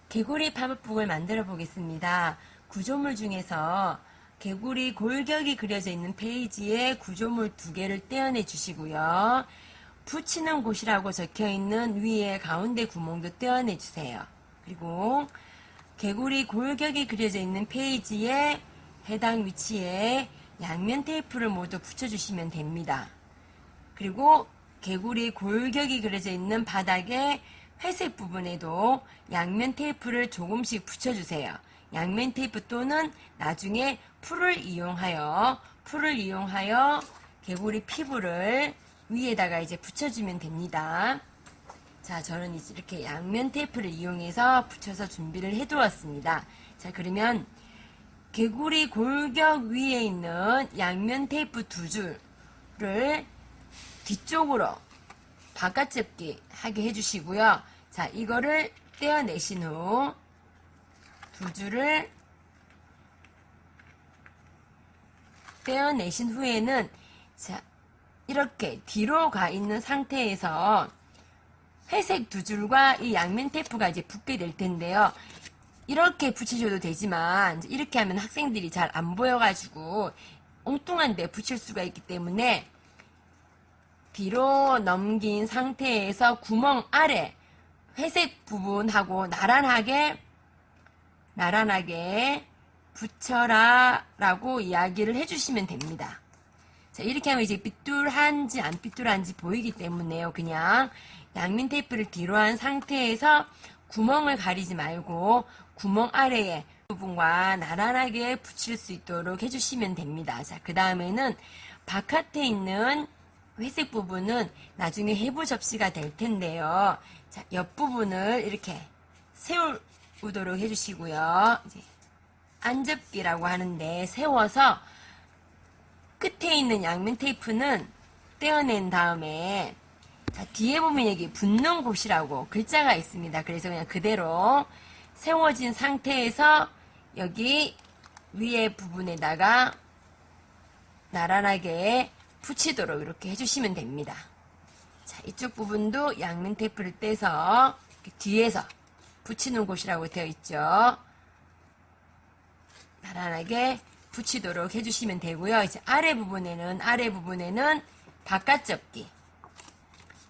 개구리 파브북을 만들어 보겠습니다. 구조물 중에서 개구리 골격이 그려져 있는 페이지에 구조물 2개를 떼어내 주시고요. 붙이는 곳이라고 적혀 있는 위에 가운데 구멍도 떼어내 주세요. 그리고 개구리 골격이 그려져 있는 페이지에 해당 위치에 양면 테이프를 모두 붙여주시면 됩니다. 그리고 개구리 골격이 그려져 있는 바닥에 회색 부분에도 양면 테이프를 조금씩 붙여주세요. 양면 테이프 또는 나중에 풀을 이용하여 개구리 피부를 위에다가 이제 붙여주면 됩니다. 자, 저는 이제 이렇게 양면 테이프를 이용해서 붙여서 준비를 해두었습니다. 자, 그러면 개구리 골격 위에 있는 양면 테이프 2줄을 뒤쪽으로 바깥접기 하게 해주시고요. 자, 이거를 떼어내신 후 2줄을 떼어내신 후에는 자, 이렇게 뒤로 가 있는 상태에서 회색 2줄과 이 양면 테이프가 이제 붙게 될 텐데요. 이렇게 붙이셔도 되지만 이렇게 하면 학생들이 잘 안 보여가지고 엉뚱한 데 붙일 수가 있기 때문에 뒤로 넘긴 상태에서 구멍 아래 회색 부분하고 나란하게 붙여라 라고 이야기를 해주시면 됩니다. 자, 이렇게 하면 이제 삐뚤한지 안 삐뚤한지 보이기 때문에요. 그냥 양면 테이프를 뒤로 한 상태에서 구멍을 가리지 말고 구멍 아래에 부분과 나란하게 붙일 수 있도록 해주시면 됩니다. 자, 그 다음에는 바깥에 있는 회색 부분은 나중에 해부 접시가 될 텐데요. 자, 옆부분을 이렇게 세우도록 해주시고요. 이제 안접기라고 하는데 세워서 끝에 있는 양면 테이프는 떼어낸 다음에 자, 뒤에 보면 여기 붙는 곳이라고 글자가 있습니다. 그래서 그냥 그대로 세워진 상태에서 여기 위에 부분에다가 나란하게 붙이도록 이렇게 해주시면 됩니다. 자, 이쪽 부분도 양면 테이프를 떼서 뒤에서 붙이는 곳이라고 되어 있죠. 나란하게 붙이도록 해주시면 되고요. 이제 아래 부분에는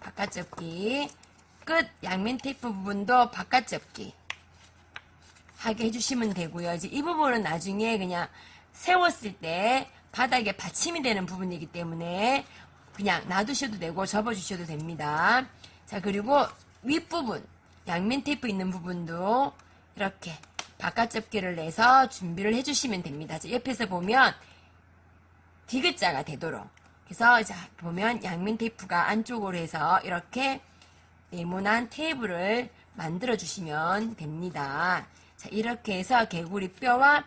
바깥접기 끝 양면 테이프 부분도 바깥접기 하게 해주시면 되고요. 이제 이 부분은 나중에 그냥 세웠을 때 바닥에 받침이 되는 부분이기 때문에 그냥 놔두셔도 되고 접어주셔도 됩니다. 자, 그리고 윗부분 양면 테이프 있는 부분도 이렇게 바깥접기를 내서 준비를 해주시면 됩니다. 자, 옆에서 보면 D자가 되도록 그래서 자, 보면 양면 테이프가 안쪽으로 해서 이렇게 네모난 테이블을 만들어 주시면 됩니다. 자, 이렇게 해서 개구리 뼈와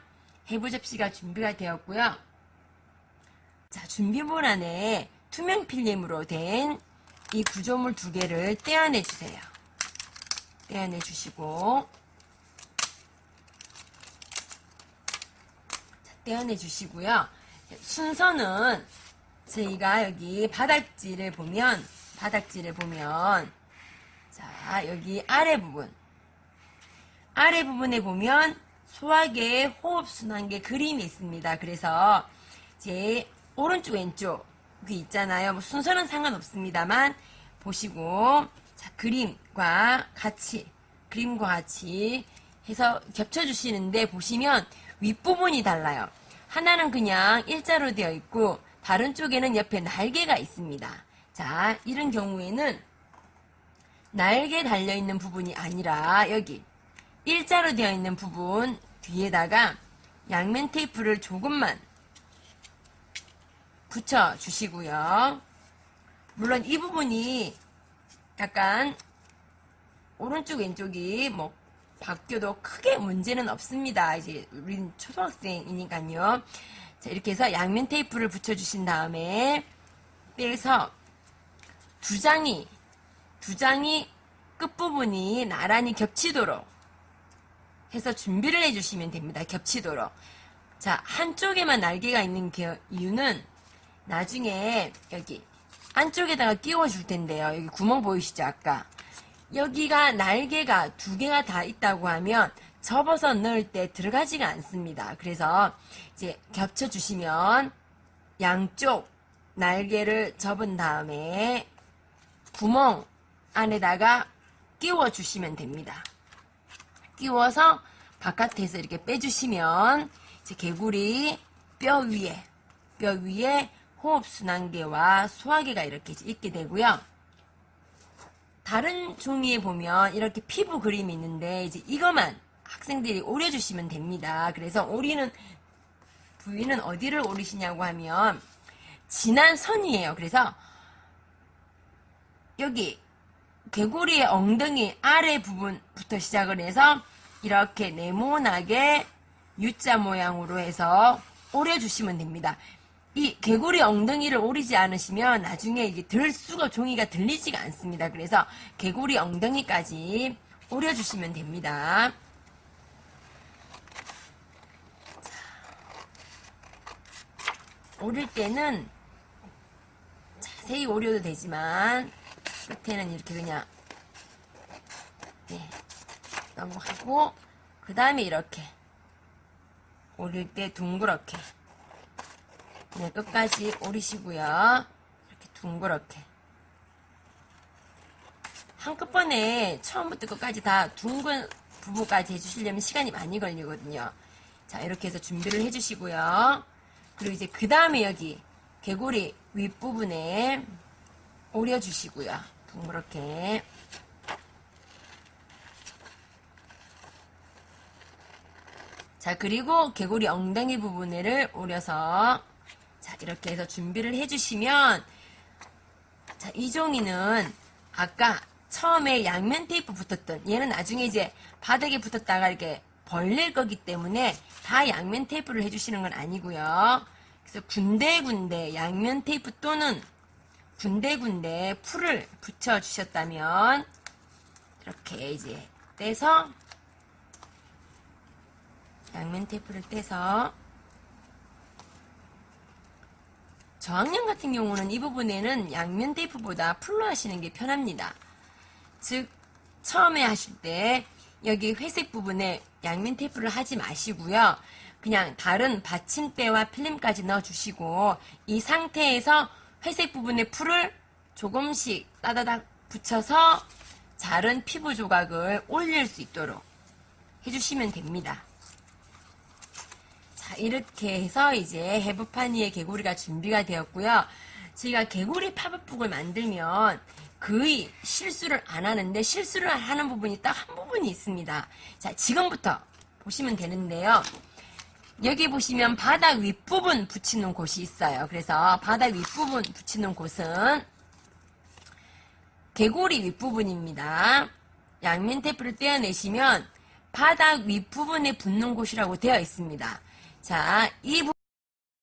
해부 접시가 준비가 되었고요. 자, 준비물 안에 투명 필름으로 된 이 구조물 2개를 떼어내 주세요. 떼어내 주시고 자, 떼어내 주시고요. 순서는 저희가 여기 바닥지를 보면 자, 여기 아래 부분에 보면 소화계의 호흡순환계 그림이 있습니다. 그래서 이제 오른쪽 왼쪽이 있잖아요. 뭐 순서는 상관없습니다만 보시고 자, 그림과 같이 해서 겹쳐주시는데 보시면 윗부분이 달라요. 하나는 그냥 일자로 되어 있고 다른 쪽에는 옆에 날개가 있습니다. 자, 이런 경우에는 날개 달려있는 부분이 아니라 여기 일자로 되어 있는 부분 뒤에다가 양면 테이프를 조금만 붙여 주시고요. 물론 이 부분이 약간 오른쪽 왼쪽이 뭐 바뀌어도 크게 문제는 없습니다. 이제 우린 초등학생이니까요. 자, 이렇게 해서 양면 테이프를 붙여 주신 다음에 빼서 두 장이 끝부분이 나란히 겹치도록 해서 준비를 해주시면 됩니다. 겹치도록. 자, 한쪽에만 날개가 있는 이유는 나중에 여기 안쪽에다가 끼워 줄 텐데요. 여기 구멍 보이시죠? 아까 여기가 날개가 두 개가 다 있다고 하면 접어서 넣을 때 들어가지가 않습니다. 그래서 이제 겹쳐주시면 양쪽 날개를 접은 다음에 구멍 안에다가 끼워주시면 됩니다. 끼워서 바깥에서 이렇게 빼주시면 이제 개구리 뼈 위에 호흡순환계와 소화계가 이렇게 있게 되고요. 다른 종이에 보면 이렇게 피부 그림이 있는데 이제 이것만 학생들이 오려주시면 됩니다. 그래서 오리는 부위는 어디를 오리시냐고 하면 진한 선이에요. 그래서 여기 개구리의 엉덩이 아래 부분부터 시작을 해서 이렇게 네모나게 U자 모양으로 해서 오려주시면 됩니다. 이 개구리 엉덩이를 오리지 않으시면 나중에 이게 종이가 들리지가 않습니다. 그래서 개구리 엉덩이까지 오려주시면 됩니다. 오릴 때는 자세히 오려도 되지만 끝에는 이렇게 그냥 넘어가고 그 다음에 이렇게 오릴 때 둥그렇게 그냥 끝까지 오리시고요. 이렇게 둥그렇게 한꺼번에 처음부터 끝까지 다 둥근 부분까지 해주시려면 시간이 많이 걸리거든요. 자, 이렇게 해서 준비를 해주시고요. 그리고 이제 그 다음에 여기 개구리 윗부분에 오려주시고요. 둥그렇게. 자, 그리고 개구리 엉덩이 부분을 오려서 자, 이렇게 해서 준비를 해주시면 자, 이 종이는 아까 처음에 양면 테이프 붙었던 얘는 나중에 이제 바닥에 붙었다가 이렇게 벌릴 거기 때문에 다 양면 테이프를 해주시는 건 아니고요. 그래서 군데군데 양면 테이프 또는 군데군데 풀을 붙여주셨다면 이렇게 이제 떼서 양면 테이프를 떼서 저학년 같은 경우는 이 부분에는 양면 테이프보다 풀로 하시는 게 편합니다. 즉 처음에 하실 때 여기 회색 부분에 양면 테이프를 하지 마시고요. 그냥 다른 받침대와 필름까지 넣어주시고 이 상태에서 회색 부분에 풀을 조금씩 따다닥 붙여서 자른 피부 조각을 올릴 수 있도록 해주시면 됩니다. 자, 이렇게 해서 이제 해부판 위에 개구리가 준비가 되었고요. 저희가 개구리 팝업북을 만들면 거의 실수를 안 하는데 실수를 하는 부분이 딱 한 부분이 있습니다. 자, 지금부터 보시면 되는데요. 여기 보시면 바닥 윗부분 붙이는 곳이 있어요. 그래서 바닥 윗부분 붙이는 곳은 개구리 윗부분입니다. 양면 테이프를 떼어내시면 바닥 윗부분에 붙는 곳이라고 되어 있습니다. 자, 이 부분